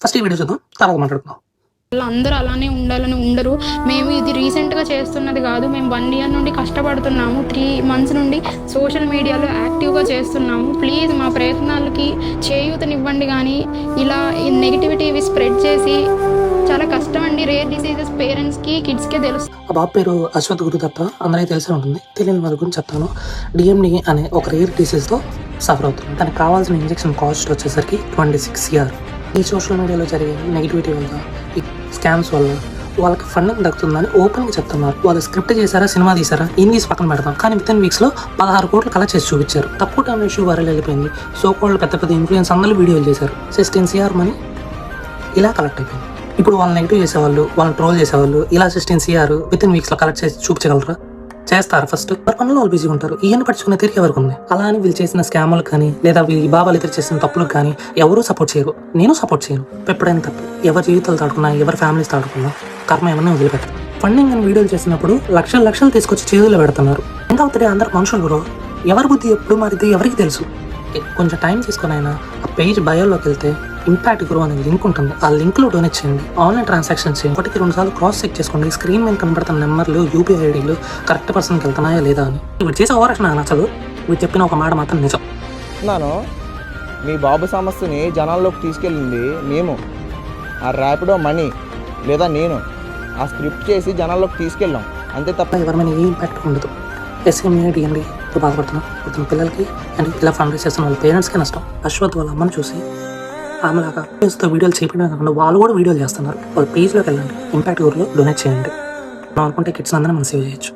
First ఈ video చూద్దాం, తర్వాత మాట్లాడుకుందాం. అందరూ అలానే ఉండాలని ఉండరు. మేము ఇది రీసెంట్గా చేస్తున్నది కాదు. మేము 1 ఇయర్ నుండి కష్టపడుతున్నాము. 3 మంత్స్ నుండి సోషల్ మీడియాలో యాక్టివ్గా చేస్తున్నాము. ప్లీజ్ మా ప్రయత్నాలకి చేయూతనివ్వండి. కానీ ఇలా నెగిటివిటీ స్ప్రెడ్ చేసి చాలా కష్టం అండి. రేర్ డిసీజెస్ పేరెంట్స్కి కిడ్స్కే తెలుస్తుంది. ఆ బాబు పేరు అశ్వత్ గురుదత్త, అందరికీ తెలిసే ఉంటుంది. తెలియని వారి గురించి చెప్తాను. డిఎండి అనే ఒక రేర్ డిసీజ్తో సఫర్ అవుతుంది. తనకు కావాల్సిన ఇంజెక్షన్ కాస్ట్ వచ్చేసరికి 26 years. ఈ సోషల్ మీడియాలో జరిగే నెగిటివిటీ వల్ల, ఈ స్కామ్స్ వల్ల వాళ్ళకి ఫండింగ్ దక్కుతుందని ఓపెన్గా చెప్తున్నారు. వాళ్ళు స్క్రిప్ట్ చేశారా, సినిమా తీసారా, ఇంగ్లీష్ పక్కన పెడతాం, కానీ వితిన్ వీక్స్లో 16 కోట్లు కలెక్ట్ చేసి చూపించారు. తక్కువ టైం ఇష్యూ వైరల్ వెళ్ళిపోయింది. సో కోళ్ళు పెద్ద పెద్ద ఇన్ఫ్లుయెన్స్ అందరూ వీడియోలు చేశారు. 16 CR మనీ ఇలా కలెక్ట్ అయిపోయింది. ఇప్పుడు వాళ్ళు నెగిటివ్ చేసేవాళ్ళు, వాళ్ళని ట్రోల్ చేసేవాళ్ళు ఇలా 16 CR వితిన్ వీక్స్లో కలెక్ట్ చేసి చూపించగలరా? చేస్తారు. ఫస్ట్ వారి పనులు వాళ్ళు బిజీగా ఉంటారు. ఈయన పట్టుకునే తీరిక ఎవరికి ఉంది? అలా అని వీళ్ళు చేసిన స్కామ్లకు కానీ, లేదా ఈ బాబాలు ఇద్దరు చేసిన తప్పులకు కానీ ఎవరూ సపోర్ట్ చేయరు. నేను సపోర్ట్ చేయను. ఎప్పుడైనా తప్పు ఎవరి జీవితాలు తాడుకున్నా, ఎవరి ఫ్యామిలీస్ తాడుకున్నా కర్మ ఏమన్నా వదిలిపెట్టారు. ఫండింగ్ అని వీడియోలు చేసినప్పుడు లక్షలు తీసుకొచ్చి చేతుల్లో పెడుతున్నారు. ఎంత అవుతుంది? అందరు మనుషులు బ్రో. ఎవరి బుద్ధి ఎప్పుడు మారితే ఎవరికి తెలుసు. కొంచెం టైం తీసుకుని అయినా ఆ పేజ్ బయోలోకి వెళ్తే ఇంపాక్ట్ గ్రో అనే లింక్ ఉంటుంది. ఆ లింక్లో డొనేట్ చేయండి. ఆన్లైన్ ట్రాన్సాక్షన్ చేయండి. 1-2 సార్లు క్రాస్ చెక్ చేసుకోండి. స్క్రీన్ మీద కనబడుతున్న నెంబర్లు, యూపీఐ ఐడీలు కరెక్ట్ పర్సన్కి వెళ్తున్నాయా లేదా అని. వీడు చేసే ఓవరాక్షన్ నాకు నచ్చదు. వీడు చెప్పిన ఒక మాట మాత్రం నిజం. మీ బాబు సమస్యని జనాల్లోకి తీసుకెళ్ళింది మేము. ఆ ర్యాపిడో మనీ లేదా నేను ఆ స్క్రిప్ట్ చేసి జనాల్లోకి తీసుకెళ్ళాం, అంతే తప్ప ఎవరి మీద ఏ ఇంపాక్ట్ ఉండదు. SMEDND బాధపడుతున్నాం. ఇప్పుడు పిల్లలకి అండ్ ఇలా ఫండ్ రైజ్ చేస్తున్న వాళ్ళ పేరెంట్స్కి నష్టం. అశ్వత్ వాళ్ళ అమ్మని చూసి ఆమెలాగా వీడియోలు చేయడం కాకుండా వాళ్ళు కూడా వీడియోలు చేస్తున్నారు. వాళ్ళ పేజ్లోకి వెళ్ళండి, ఇంపాక్ట్ ఊర్లో డొనేట్ చేయండి. మనం అనుకుంటే కిడ్స్ అందరం మనం సేవ్ చేయొచ్చు.